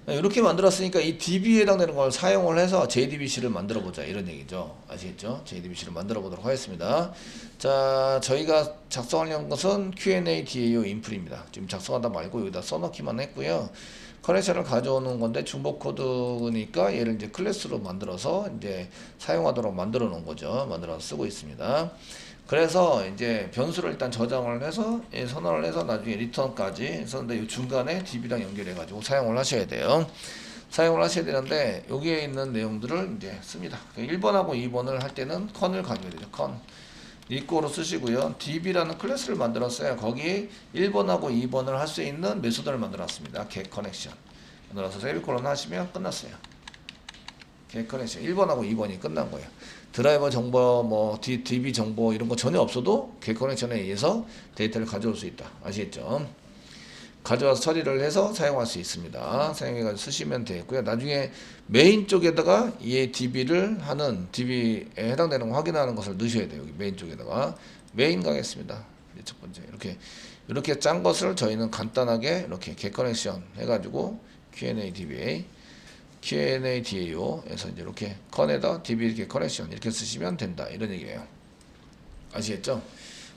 이렇게 만들었으니까 이 DB에 해당되는 걸 사용을 해서 JDBC를 만들어 보자 이런 얘기죠. 아시겠죠? JDBC를 만들어 보도록 하겠습니다. 자, 저희가 작성하려는 것은 Q&A DAO 인풀입니다. 지금 작성하다 말고 여기다 써넣기만 했고요. 커넥션을 가져오는 건데 중복 코드니까 얘를 이제 클래스로 만들어서 이제 사용하도록 만들어 놓은 거죠. 만들어서 쓰고 있습니다. 그래서 이제 변수를 일단 저장을 해서 선언을 해서 나중에 리턴까지 썼는데 이 중간에 DB랑 연결해 가지고 사용을 하셔야 돼요. 사용을 하셔야 되는데 여기에 있는 내용들을 이제 씁니다. 1번하고 2번을 할 때는 con을 가져야 되죠. con equal로 쓰시고요. db라는 클래스를 만들었어요. 거기 1번하고 2번을 할 수 있는 메소드를 만들었습니다. get connection 만들어서 세미콜론 하시면 끝났어요. get connection 1번하고 2번이 끝난 거예요. 드라이버 정보, 뭐 DB 정보 이런 거 전혀 없어도 get connection에 의해서 데이터를 가져올 수 있다. 아시겠죠? 가져와서 처리를 해서 사용할 수 있습니다. 사용해가지고 쓰시면 되겠고요. 나중에 메인 쪽에다가 이 DB를 하는 DB에 해당되는 거 확인하는 것을 넣으셔야 돼요. 여기 메인 쪽에다가 메인 가겠습니다. 첫 번째 이렇게 짠 것을 저희는 간단하게 이렇게 get connection 해가지고 Q&A DAO에서 이제 이렇게 con에다 DB 이렇게 connection 이렇게 쓰시면 된다 이런 얘기예요. 아시겠죠?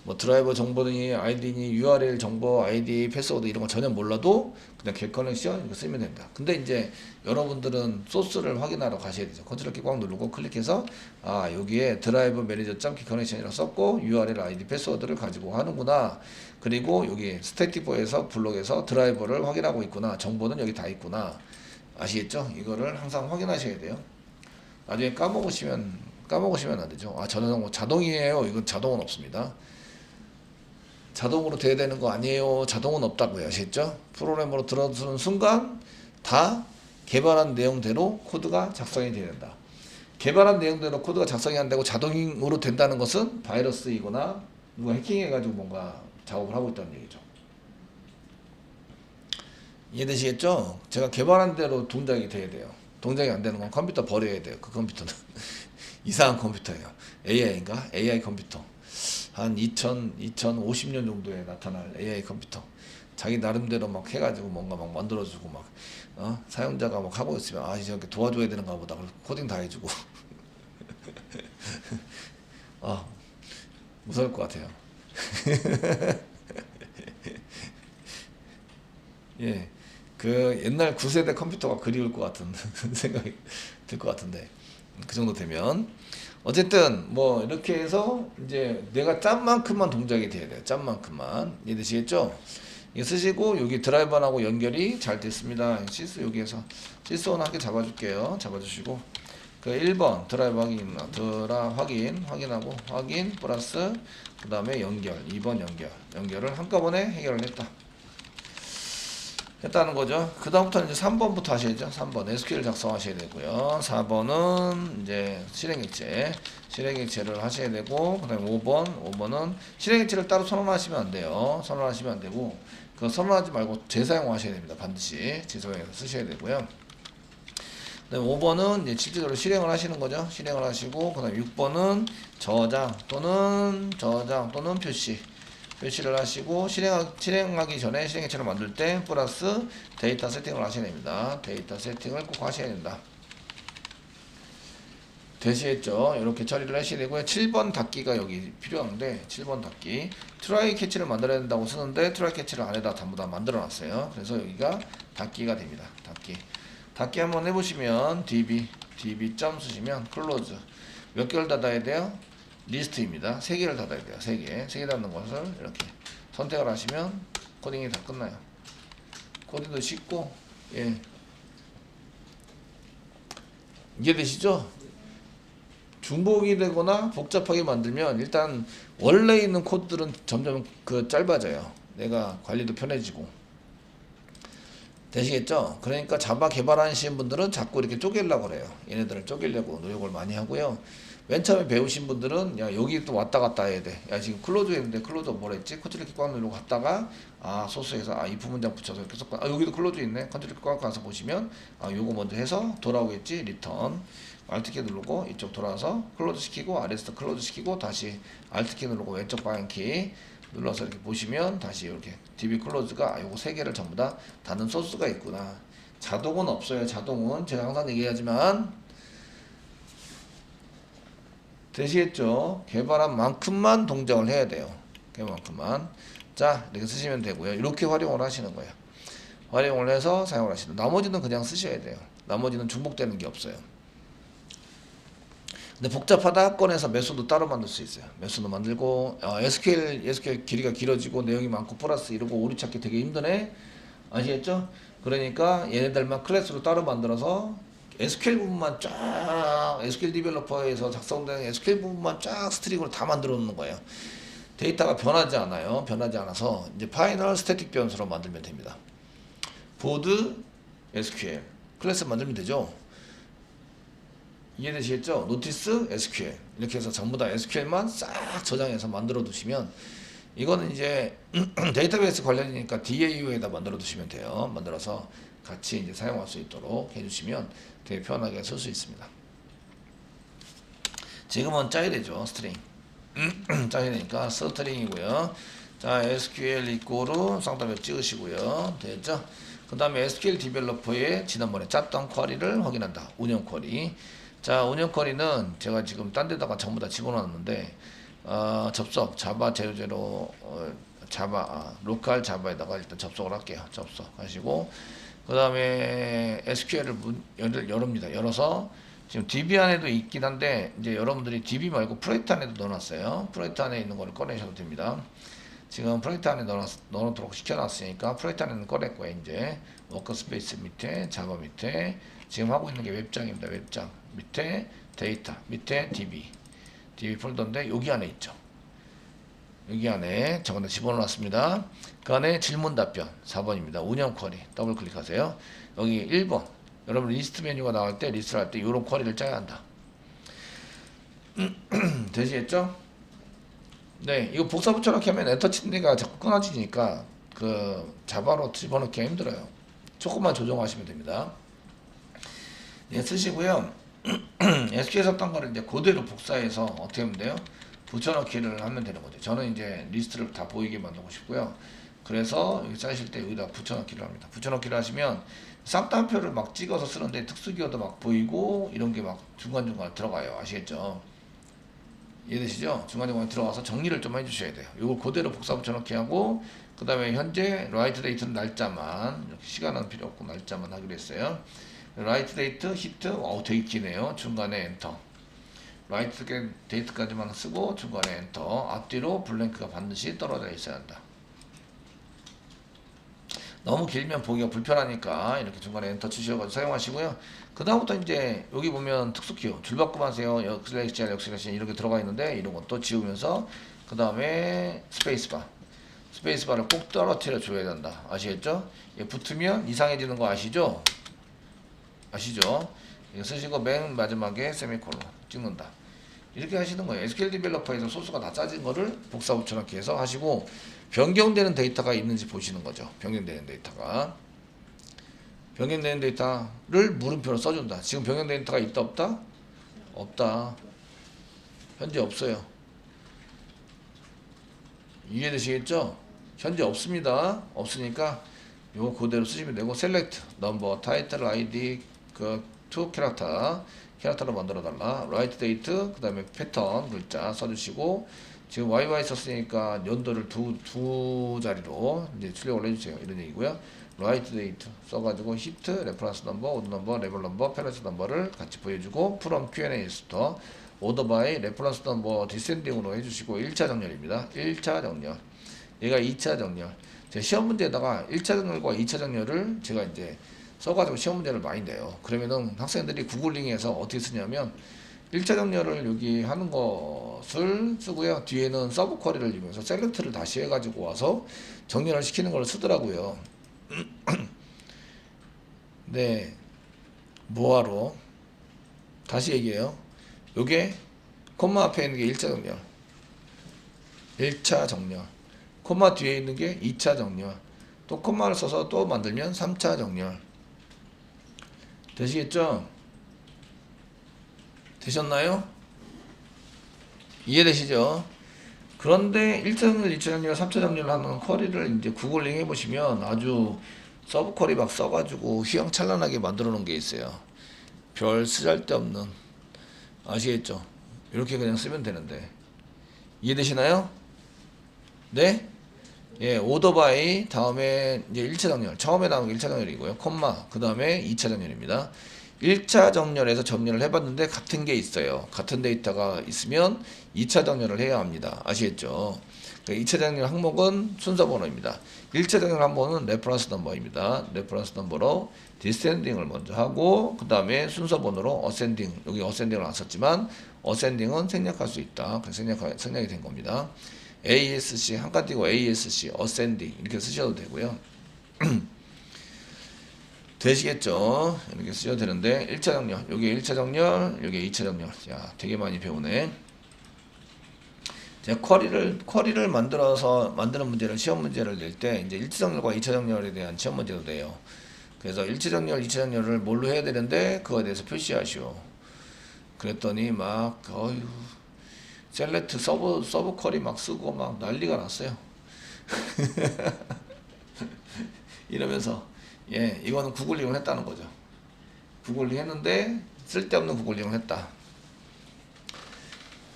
뭐 드라이버 정보니 아이디니 URL 정보, 아이디, 패스워드 이런 거 전혀 몰라도 그냥 get connection 이렇게 쓰면 된다. 근데 이제 여러분들은 소스를 확인하러 가셔야 되죠. 컨트롤 키 꽉 누르고 클릭해서 아 여기에 드라이버 매니저 점 get connection이라고 썼고 URL, 아이디, 패스워드를 가지고 하는구나. 그리고 여기 스태틱4에서 블록에서 드라이버를 확인하고 있구나. 정보는 여기 다 있구나. 아시겠죠? 이거를 항상 확인하셔야 돼요. 나중에 까먹으시면 안 되죠. 아 저는 뭐 자동이에요. 이건 자동은 없습니다. 자동으로 돼야 되는 거 아니에요. 자동은 없다고요. 아시겠죠? 프로그램으로 들어서는 순간 다 개발한 내용대로 코드가 작성이 돼야 된다. 개발한 내용대로 코드가 작성이 안 되고 자동으로 된다는 것은 바이러스이거나 누가 해킹해가지고 뭔가 작업을 하고 있다는 얘기죠. 이해되시겠죠? 제가 개발한 대로 동작이 돼야 돼요. 동작이 안 되는 건 컴퓨터 버려야 돼요. 그 컴퓨터는 이상한 컴퓨터예요. AI인가? AI 컴퓨터. 한 2050년 정도에 나타날 AI 컴퓨터. 자기 나름대로 막 해가지고 뭔가 막 만들어주고 막, 사용자가 막 하고 있으면, 아, 이렇게 도와줘야 되는가 보다. 그래서 코딩 다 해주고. 아, 무서울 것 같아요. 예. 그 옛날 9세대 컴퓨터가 그리울 것 같은 생각이 들 것 같은데. 그 정도 되면. 어쨌든 뭐 이렇게 해서 이제 내가 짠 만큼만 동작이 돼야 돼요. 짠 만큼만. 이해되시겠죠? 이거 쓰시고 여기 드라이버하고 연결이 잘 됐습니다. 시스 여기에서 시스1 함께 잡아줄게요. 잡아주시고 그 1번 드라이버 확인하고 확인 플러스 그 다음에 연결 2번 연결을 한꺼번에 해결을 했다는 거죠. 그 다음부터는 이제 3번부터 하셔야죠. 3번 SQL 작성하셔야 되고요. 4번은 이제 실행객체를 하셔야 되고, 그 다음에 5번은 실행객체를 따로 선언하시면 안 돼요. 선언하시면 안 되고, 그거 선언하지 말고 재사용하셔야 됩니다. 반드시 재사용해서 쓰셔야 되고요. 그 다음에 5번은 이제 실질적으로 실행을 하시는 거죠. 실행을 하시고, 그 다음에 6번은 저장 또는 표시를 하시고 실행하기 전에 실행체를 만들 때 플러스 데이터 세팅을 하셔야 됩니다. 데이터 세팅을 꼭 하셔야 된다. 되시겠죠? 이렇게 처리를 하셔야 되고요. 7번 닫기가 여기 필요한데 7번 닫기 트라이 캐치를 만들어야 된다고 쓰는데 트라이 캐치를 안에다 전부 다 만들어 놨어요. 그래서 여기가 닫기가 됩니다. 닫기 한번 해보시면 db 점 쓰시면 클로즈 몇 개를 닫아야 돼요? 리스트입니다. 3개를 닫아야 돼요. 3개 닫는 것을 이렇게 선택을 하시면 코딩이 다 끝나요. 코딩도 쉽고, 예. 이해되시죠? 중복이 되거나 복잡하게 만들면 일단 원래 있는 코드들은 점점 짧아져요. 내가 관리도 편해지고. 되시겠죠? 그러니까 자바 개발하시는 분들은 자꾸 이렇게 쪼개려고 그래요. 얘네들을 쪼개려고 노력을 많이 하고요. 맨 처음에 배우신 분들은 야 여기 또 왔다 갔다 해야 돼. 야 지금 클로즈 했는데 클로즈 뭘 했지? 컨트롤 키 꽉 누르고 갔다가 아 소스에서 아 if 문장 붙여서 이렇게 섞고 아 여기도 클로즈 있네. 컨트롤 키 꽉 가서 보시면 아 요거 먼저 해서 돌아오겠지. 리턴 Alt 키 누르고 이쪽 돌아서 클로즈 시키고 아래에서 클로즈 시키고 다시 Alt 키 누르고 왼쪽 방향 키 눌러서 이렇게 보시면 다시 이렇게 DB 클로즈가 요거 3개를 전부 다 닫는 소스가 있구나. 자동은 없어요. 자동은 제가 항상 얘기하지만 되시겠죠? 개발한 만큼만 동작을 해야 돼요. 개발만큼만. 자, 이렇게 쓰시면 되고요. 이렇게 활용을 하시는 거예요. 활용을 해서 사용을 하시는. 나머지는 그냥 쓰셔야 돼요. 나머지는 중복되는 게 없어요. 근데 복잡하다 꺼내서 메소드 따로 만들 수 있어요. 메소드 만들고 SQL 길이가 길어지고 내용이 많고 플러스 이러고 오류 찾기 되게 힘드네. 아시겠죠? 그러니까 얘네들만 클래스로 따로 만들어서 SQL 부분만 쫙 SQL 디벨로퍼에서 작성된 SQL 부분만 쫙 스트링으로 다 만들어 놓는 거예요. 데이터가 변하지 않아요. 변하지 않아서 이제 파이널 스태틱 변수로 만들면 됩니다. 보드 SQL 클래스 만들면 되죠. 이해되시겠죠? 노티스 SQL 이렇게 해서 전부 다 SQL만 싹 저장해서 만들어 두시면 이거는 이제 데이터베이스 관련이니까 DAU에다 만들어 두시면 돼요. 만들어서 같이 이제 사용할 수 있도록 해주시면 되게 편하게 쓸 수 있습니다. 지금은 짜야 되죠. 스트링 짜야 되니까 스트링이고요. 자, SQL 이꼬르 쌍따옴 찍으시고요. 됐죠? 그 다음에 SQL 디벨로퍼에 지난번에 짰던 쿼리를 확인한다. 운영 쿼리. 자, 운영 쿼리는 제가 지금 딴 데다가 전부 다 집어넣었는데 접속 자바 제로제로 로컬 자바에다가 일단 접속을 할게요. 접속하시고 그 다음에 SQL을 열습니다. 열어서 지금 DB 안에도 있긴 한데 이제 여러분들이 DB 말고 프로젝트 안에도 넣어놨어요. 프로젝트 안에 있는 거를 꺼내셔도 됩니다. 지금 프로젝트 안에 넣어놓도록 시켜놨으니까 프로젝트 안에는 꺼낼 거예요. 이제 워크스페이스 밑에 자바 밑에 지금 하고 있는 게 웹장입니다. 웹장 밑에 데이터 밑에 DB 폴더인데 여기 안에 있죠. 여기 안에 저거는 집어넣었습니다. 그 안에 질문 답변 4번입니다. 운영 쿼리 더블 클릭하세요. 여기 1번 여러분 리스트 메뉴가 나올 때 리스트를 할 때 이런 쿼리를 짜야 한다. 되시겠죠? 네, 이거 복사 붙여넣기 하면 엔터 치는 데가 자꾸 끊어지니까 그 자바로 집어넣기가 힘들어요. 조금만 조정하시면 됩니다. 네, 쓰시고요. SQL 썼던 거를 이제 그대로 복사해서 어떻게 하면 돼요? 붙여넣기를 하면 되는 거죠. 저는 이제 리스트를 다 보이게 만들고 싶고요. 그래서 여기 짜실 때 여기다 붙여넣기를 합니다. 붙여넣기를 하시면 쌍따옴표를 막 찍어서 쓰는데 특수기호도 막 보이고 이런 게 막 중간중간 들어가요. 아시겠죠? 이해되시죠? 중간중간 들어가서 정리를 좀 해주셔야 돼요. 이걸 그대로 복사 붙여넣기 하고 그 다음에 현재 라이트 데이트는 날짜만 이렇게 시간은 필요 없고 날짜만 하기로 했어요. 라이트 데이트 히트 되게 기네요. 중간에 엔터 라이트 데이트까지만 쓰고 중간에 엔터 앞뒤로 블랭크가 반드시 떨어져 있어야 한다. 너무 길면 보기가 불편하니까 이렇게 중간에 엔터 치셔가지고 사용하시고요. 그 다음부터 이제 여기 보면 특수키요 줄바꿈하세요. 역슬래시 이렇게 들어가 있는데 이런 것도 지우면서 그 다음에 스페이스바를 꼭 떨어뜨려 줘야 된다. 아시겠죠? 붙으면 이상해지는 거 아시죠? 이거 쓰시고 맨 마지막에 세미콜론 찍는다. 이렇게 하시는 거예요. SQL 디벨로퍼에서 소스가 다 짜진 거를 복사 붙여넣기 해서 하시고 변경되는 데이터가 있는지 보시는 거죠. 변경되는 데이터를 물음표로 써준다. 지금 변경되는 데이터가 있다 없다? 없다. 현재 없어요. 이해되시겠죠? 현재 없습니다. 없으니까 요거 그대로 쓰시면 되고 셀렉트 넘버 타이틀 아이디 투 캐릭터로 만들어 달라. 라이트 데이트 그다음에 패턴 글자 써주시고 지금 YY 썼으니까 연도를 두 자리로 이제 출력을 해주세요. 이런 얘기고요. 라이트 데이트 써가지고 히트 레퍼런스 넘버 오더 넘버 레벨 넘버 페런스 넘버를 같이 보여주고 프롬 Q&A 리스터 오더 바이 레퍼런스 넘버 디센딩으로 해주시고 1차 정렬입니다. 1차 정렬 얘가 2차 정렬 제 시험 문제에다가 1차 정렬과 2차 정렬을 제가 이제 써가지고 시험 문제를 많이 내요. 그러면은 학생들이 구글링해서 어떻게 쓰냐면 1차 정렬을 여기 하는 것을 쓰고요. 뒤에는 서브 쿼리를 이용해서 셀렉트를 다시 해가지고 와서 정렬을 시키는 걸 쓰더라고요. 네, 뭐하러? 다시 얘기해요. 요게 콤마 앞에 있는 게 1차 정렬 1차 정렬 콤마 뒤에 있는 게 2차 정렬 또 콤마를 써서 또 만들면 3차 정렬 되시겠죠? 되셨나요? 이해되시죠? 그런데 1차 정렬, 2차 정렬, 3차 정렬을 하는 쿼리를 이제 구글링 해보시면 아주 서브 쿼리 막 써가지고 휘황찬란하게 만들어 놓은 게 있어요. 별 쓰잘데없는, 아시겠죠? 이렇게 그냥 쓰면 되는데 이해되시나요? 네? 예, 오더 바이 다음에 이제 1차 정렬, 처음에 나온 게 1차 정렬이고요. 콤마 그 다음에 2차 정렬입니다. 1차 정렬에서 정렬을 해봤는데 같은 게 있어요. 같은 데이터가 있으면 2차 정렬을 해야 합니다. 아시겠죠? 2차 정렬 항목은 순서 번호입니다. 1차 정렬 항목은 레퍼런스 넘버입니다. 레퍼런스 넘버로 디센딩을 먼저 하고 그 다음에 순서 번호로 어센딩, 여기 어센딩을 안 썼지만 어센딩은 생략할 수 있다. 그래서 생략이 된 겁니다. ASC 한칸 띄고 ASC 어센딩 이렇게 쓰셔도 되고요. 되시겠죠? 이렇게 쓰셔도 되는데 1차 정렬, 여기 1차 정렬, 여기 2차 정렬. 야, 되게 많이 배우네. 제가 쿼리를 만드는 문제를 시험 문제를 낼 때 이제 1차 정렬과 2차 정렬에 대한 시험 문제도 돼요. 그래서 1차 정렬, 2차 정렬을 뭘로 해야 되는데 그거에 대해서 표시하시오. 그랬더니 막 어휴 셀렉트 서브 쿼리 막 쓰고 막 난리가 났어요. 이러면서 예, 이거는 구글링을 했다는 거죠. 구글링 했는데 쓸데없는 구글링을 했다.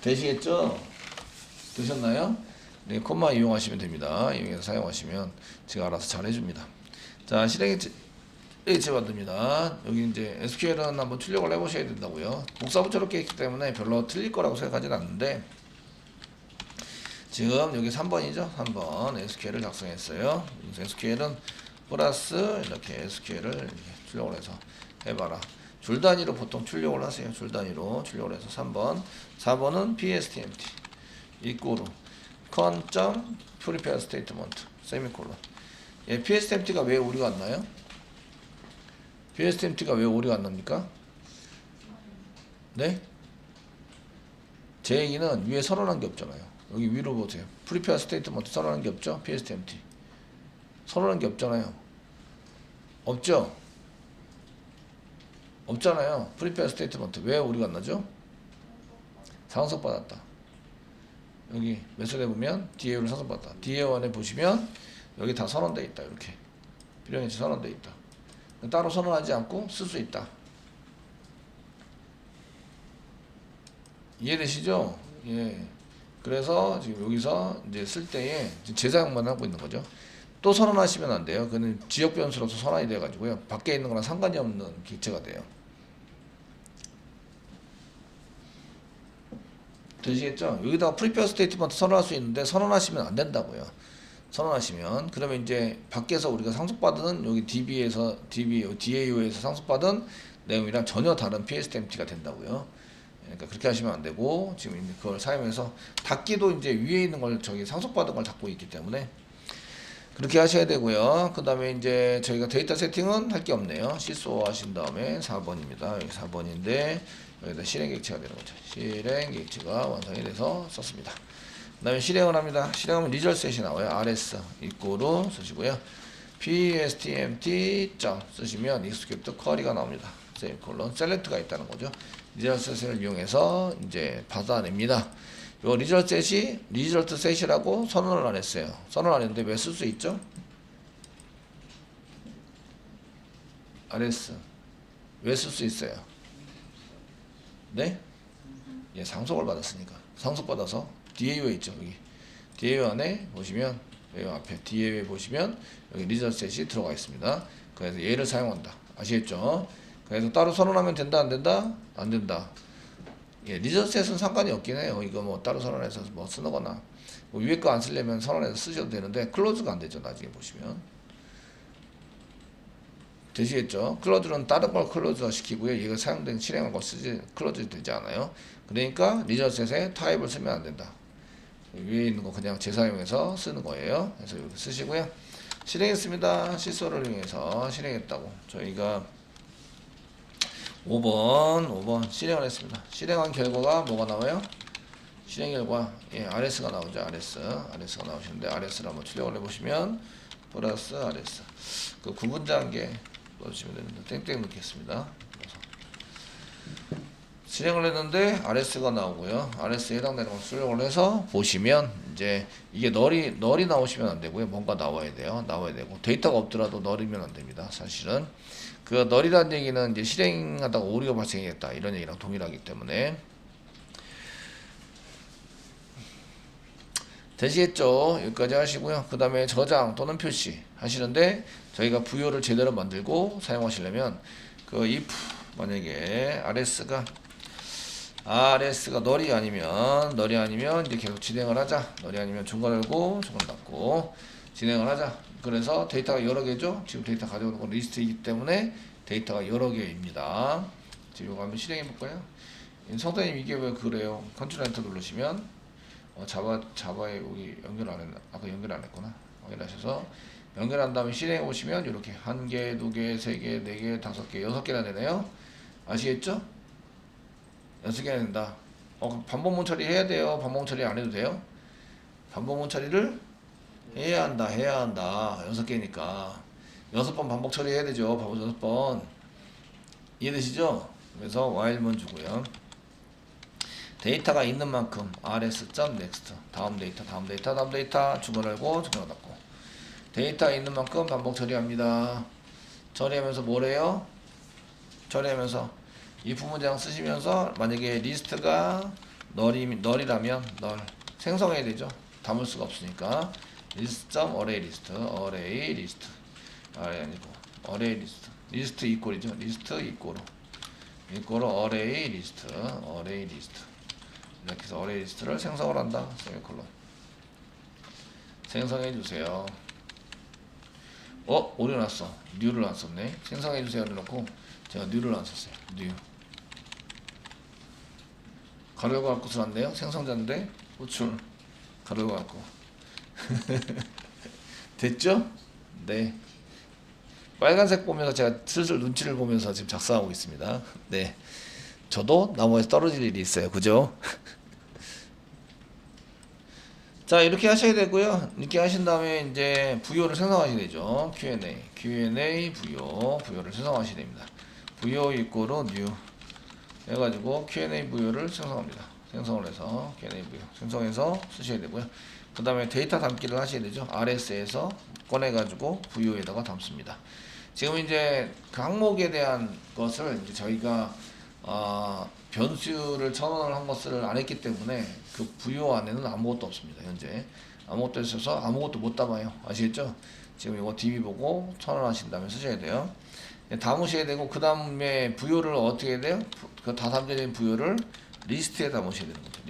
되시겠죠? 되셨나요? 네, 콤마 이용하시면 됩니다. 이용해서 사용하시면 제가 알아서 잘 해줍니다. 자, 실행에 만듭니다. 여기 이제 SQL은 한번 출력을 해보셔야 된다고요. 복사부 저렇게 있기 때문에 별로 틀릴 거라고 생각하진 않는데 지금 여기 3번이죠. 3번 SQL을 작성했어요. 그래서 SQL은 플러스 이렇게 SQL을 이렇게 출력을 해서 해봐라. 줄 단위로 보통 출력을 하세요. 줄 단위로 출력을 해서 3번 4번은 PSTMT 이꼬로 con. prepare statement 세미콜론. 예, PSTMT가 왜 오류가 안 나요? PSTMT가 왜 오류가 안 납니까? 네? 제 얘기는 위에 선언한 게 없잖아요. 여기 위로 보세요. prepare statement 선언한 게 없죠? PSTMT 선언한 게 없잖아요. 없죠? 없잖아요. prepare statement 왜 오류가 안 나죠? 상속받았다. 여기 메소드에 보면 DAO를 상속받았다. DAO 안에 보시면 여기 다 선언되어 있다. 이렇게 필요한지 선언되어 있다. 따로 선언하지 않고 쓸 수 있다. 이해되시죠? 예. 그래서 지금 여기서 이제 쓸 때에 재사용만 하고 있는 거죠. 또 선언하시면 안 돼요. 그는 지역 변수로서 선언이 돼 가지고요. 밖에 있는 거랑 상관이 없는 객체가 돼요. 되시겠죠? 여기다가 프리페어 스테이트먼트 선언할 수 있는데 선언하시면 안 된다고요. 선언하시면 그러면 이제 밖에서 우리가 상속받은 여기 DAO에서 상속받은 내용이랑 전혀 다른 PSTMT가 된다고요. 그러니까 그렇게 하시면 안 되고 지금 이제 그걸 사용해서 닫기도 이제 위에 있는 걸 저기 상속받은 걸 닫고 있기 때문에 그렇게 하셔야 되고요. 그 다음에 이제 저희가 데이터 세팅은 할 게 없네요. 시소 하신 다음에 4번입니다. 여기 4번인데 여기다 실행 객체가 되는 거죠. 실행 객체가 완성이 돼서 썼습니다. 그 다음에 실행을 합니다. 실행하면 리절셋이 나와요. rs 이꼬로 쓰시고요. pstmt 쓰시면 execute 쿼리가 나옵니다. 세미콜론 셀렉트가 있다는 거죠. 리절셋을 이용해서 이제 받아냅니다. 요 리절트 셋이라고 선언을 안 했어요. 선언 안 했는데 왜 쓸 수 있죠? rs 왜 쓸 수 있어요? 네? 예, 상속을 받았으니까. 상속받아서 DAO에 있죠. 여기 DAO 안에 보시면 여기 앞에 DAO에 보시면 여기 리절셋이 들어가 있습니다. 그래서 얘를 사용한다. 아시겠죠? 그래서 따로 선언하면 된다 안 된다? 안 된다. 예, 리저셋은 상관이 없긴 해요. 이거 뭐 따로 선언해서 뭐 쓰는 거나 뭐 위에 거 안 쓰려면 선언해서 쓰셔도 되는데 클로즈가 안 되죠. 나중에 보시면 되시겠죠? 클로즈는 다른 걸 클로즈화 시키고요. 이거 사용된 실행한 거 쓰지 클로즈 되지 않아요. 그러니까 리저셋에 타입을 쓰면 안 된다. 위에 있는 거 그냥 재사용해서 쓰는 거예요. 그래서 여기 쓰시고요. 실행했습니다. 시소를 이용해서 실행했다고 저희가 5번 실행을 했습니다. 실행한 결과가 뭐가 나와요? 실행 결과 예, RS가 나오죠. RS가 나오시는데 RS를 한번 출력을 해보시면 플러스 RS 그 구분자한개 넣어주시면 되는데 땡땡 넣겠습니다. 실행을 했는데 RS가 나오고요. RS에 해당되는 걸 출력을 해서 보시면 이제 이게 널이 나오시면 안 되고요. 뭔가 나와야 돼요. 나와야 되고 데이터가 없더라도 널이면 안 됩니다. 사실은 그 널이라는 얘기는 이제 실행하다가 오류가 발생했다 이런 얘기랑 동일하기 때문에 되시겠죠? 여기까지 하시고요. 그 다음에 저장 또는 표시 하시는데 저희가 부여를 제대로 만들고 사용하시려면 그 if 만약에 RS가 널이 아니면 이제 계속 진행을 하자. 널이 아니면 중간 열고 중간 닫고 진행을 하자. 그래서 데이터가 여러 개죠. 지금 데이터 가져오는 건 리스트이기 때문에 데이터가 여러 개입니다. 지금 이거 한번 실행해 볼까요? 성도님 이게 왜 그래요? 컨트롤 엔터 누르시면 자바에 여기 연결 안 했나? 아까 연결 안 했구나. 확인하셔서 연결한 다음에 실행해 보시면 이렇게 1개, 2개, 3개, 4개, 5개, 6개나 되네요. 아시겠죠? 6개나 된다. 반복문 처리해야 돼요? 반복문 처리 안 해도 돼요? 반복문 처리를 해야 한다. 6개니까 6번 반복 처리해야 되죠. 반복 6번 이해되시죠? 그래서 while문 주고요. 데이터가 있는 만큼 rs.next 다음 데이터 중괄 열고 중괄 닫고 데이터 있는 만큼 반복 처리합니다. 처리하면서 뭐래요? 처리하면서 if 문장 쓰시면서 만약에 리스트가 널이라면 널 생성해야 되죠. 담을 수가 없으니까 list.array list array 아니고 array 리스트 이꼴이죠. 리스트 이꼴로 array list 이렇게 해서 array 리스트를 생성을 한다. 세미콜론 생성해 주세요. 오류 났어. new를 안 썼네. 생성해 주세요를 넣고 제가 new를 안 썼어요. new 가로열고 할 것을 안돼요. 생성자인데 호출 가로열고 할 거. 됐죠? 네. 빨간색 보면서 제가 슬슬 눈치를 보면서 지금 작성하고 있습니다. 네. 저도 나무에서 떨어질 일이 있어요. 그죠? 자, 이렇게 하셔야 되고요. 이렇게 하신 다음에 이제 부여를 생성하셔야 되죠. Q&A 부여를 생성하셔야 됩니다. 부여 이꼬로 new 해가지고 Q&A 부여를 생성합니다. 생성을 해서 Q&A 부여 생성해서 쓰셔야 되고요. 그 다음에 데이터 담기를 하셔야 되죠. RS에서 꺼내가지고 부여에다가 담습니다. 지금 이제 그 항목에 대한 것을 이제 저희가 변수를 전원을 한 것을 안 했기 때문에 그 부여 안에는 아무것도 없습니다. 현재 아무것도 있어서 아무것도 못 담아요. 아시겠죠? 지금 이거 DB 보고 전원하신 다음에 쓰셔야 돼요. 담으셔야 되고 그 다음에 부여를 어떻게 해야 돼요? 그 다 담겨진 부여를 리스트에 담으셔야 되는 거죠.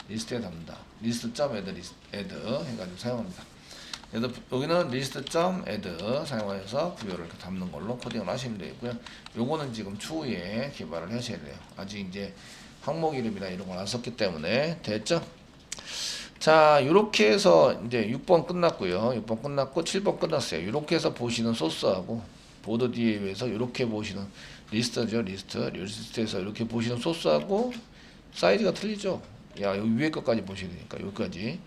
리스트에 담는다. 리스트.add 해가지고 사용합니다. 그래서 여기는 list.add 사용하여서 부여를 이렇게 담는 걸로 코딩을 하시면 되고요. 요거는 지금 추후에 개발을 하셔야 돼요. 아직 이제 항목 이름이나 이런 걸 안 썼기 때문에 됐죠? 자, 이렇게 해서 이제 6번 끝났고요. 6번 끝났고 7번 끝났어요. 이렇게 해서 보시는 소스하고 보드 DA에서 이렇게 보시는 리스트죠. 리스트에서 이렇게 보시는 소스하고 사이즈가 틀리죠. 야, 여기 위에 것까지 보셔야 되니까 여기까지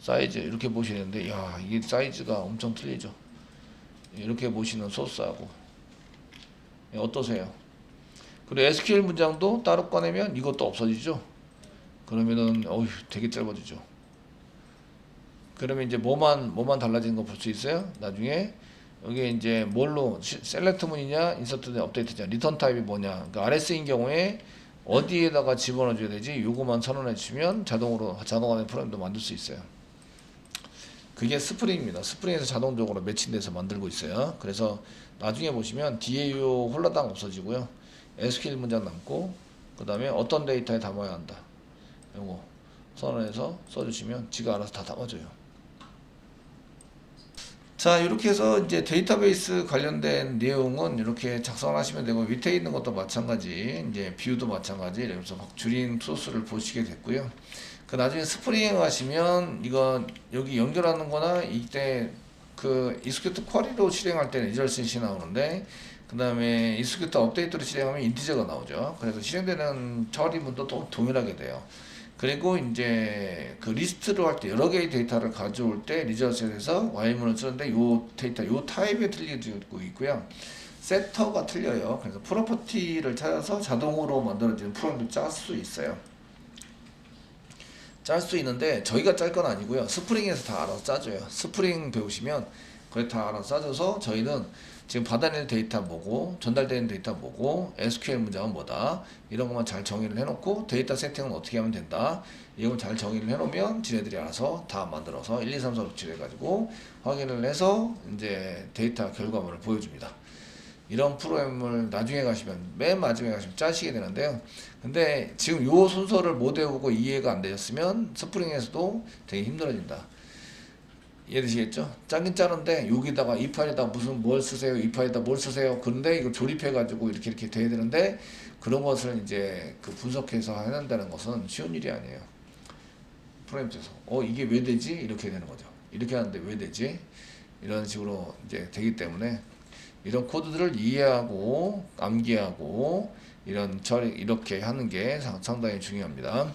사이즈 이렇게 보시는데 야, 이게 사이즈가 엄청 틀리죠. 이렇게 보시는 소스하고 어떠세요? 그리고 SQL 문장도 따로 꺼내면 이것도 없어지죠. 그러면은 되게 짧아지죠. 그러면 이제 뭐만 달라지는 거 볼 수 있어요? 나중에 여기 이제 뭘로 셀렉트 문이냐 인서트 업데이트냐 리턴 타입이 뭐냐. 그러니까 RS인 경우에 어디에다가 집어넣어 줘야 되지? 요거만 선언해 주시면 자동화된 프로그램도 만들 수 있어요. 그게 스프링입니다. 스프링에서 자동적으로 매칭돼서 만들고 있어요. 그래서 나중에 보시면 DAO 홀라당 없어지고요. SQL 문장 남고 그 다음에 어떤 데이터에 담아야 한다. 요거 선언해서 써주시면 지가 알아서 다 담아줘요. 자, 이렇게 해서 이제 데이터베이스 관련된 내용은 이렇게 작성하시면 되고 밑에 있는 것도 마찬가지 이제 뷰도 마찬가지 이러면서 막 줄인 소스를 보시게 됐고요. 그 나중에 스프링 하시면 이거 여기 연결하는 거나 이때 그 이스큐트 쿼리로 실행할 때는 리저스시 나오는데 그 다음에 이스큐트 업데이트로 실행하면 인티저가 나오죠. 그래서 실행되는 처리문도 또 동일하게 돼요. 그리고 이제 그 리스트로 할 때 여러 개의 데이터를 가져올 때 리저스에서 while문을 쓰는데 요 데이터 요 타입에 틀리고 있고요. 세터가 틀려요. 그래서 프로퍼티를 찾아서 자동으로 만들어지는 프로그램도 짤 수 있어요. 짤 수 있는데 저희가 짤 건 아니고요. 스프링에서 다 알아서 짜줘요. 스프링 배우시면 거의 다 알아서 짜줘서 저희는 지금 받아내는 데이터 뭐고 전달되는 데이터 뭐고 SQL 문장은 뭐다 이런 것만 잘 정의를 해놓고 데이터 세팅은 어떻게 하면 된다 이걸 잘 정의를 해놓으면 지네들이 알아서 다 만들어서 1, 2, 3, 4, 5, 7 해가지고 확인을 해서 이제 데이터 결과물을 보여줍니다. 이런 프로그램을 나중에 가시면 맨 마지막에 가시면 짜시게 되는데요. 근데 지금 요 순서를 못 외우고 이해가 안 되셨으면 스프링에서도 되게 힘들어진다. 이해되시겠죠? 짜긴 짜는데 여기다가 이 파일에다 무슨 뭘 쓰세요, 이 파일에다 뭘 쓰세요. 그런데 이걸 조립해 가지고 이렇게 돼야 되는데 그런 것을 이제 그 분석해서 해낸다는 것은 쉬운 일이 아니에요. 프로그램에서 이게 왜 되지? 이렇게 되는 거죠. 이렇게 하는데 왜 되지? 이런 식으로 이제 되기 때문에 이런 코드들을 이해하고 암기하고 이런 처리 이렇게 하는 게 상당히 중요합니다.